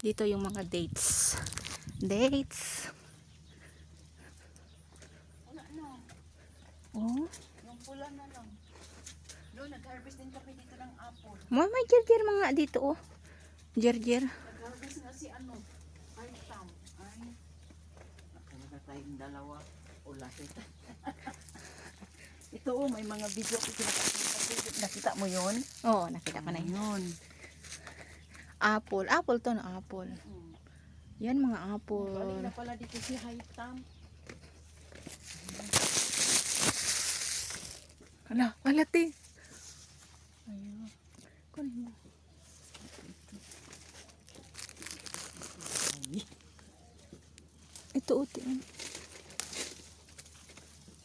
Dito yung mga dates. Dates. Wala na. Oh. Yung pula na lang. Doon, nag-harvest din kami dito ng apple. May jerjer mga dito oh. Jerjer. Nag-harvest nga si ano, Artam. Ay, nakalaga tayong dalawa. Ulasit. Ito oh, may mga video ko pinakakita. Nakita mo yun? Oo, nakita ko na yun. Yun. Apple. Apple to na apple. Yan mga Galing apple. na pala dito si Haitam. Ala, alati. Ayun. Kunin mo. Ito uti.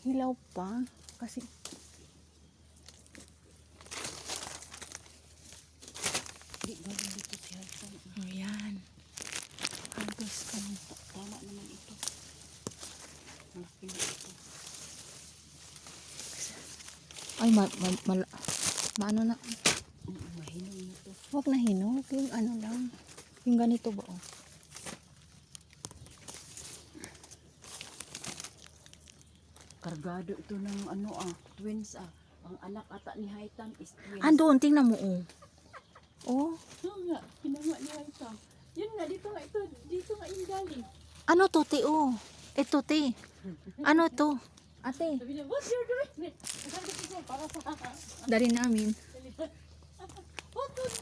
Hilaw pa. Kasi Di galing dito si Haitam. ayan. Harvest kami. Tama naman ito. Malaki na ito. Ay, maano na. Mahinom na ito. Huwag na hinog. Yung ano lang. Yung ganito ba oh. Kargado ito ng ano twins Ang anak ata ni Haitam is twins. Andun, tingnan mo oh. Oh. Oo nga, kinama ni Haitam. Yun nga, dito nga yung galing. Ano to, te oh. Ito, te. Ano to? Ate. Sabi niya, what's your doing? Sabi ko para sa Dari namin. What was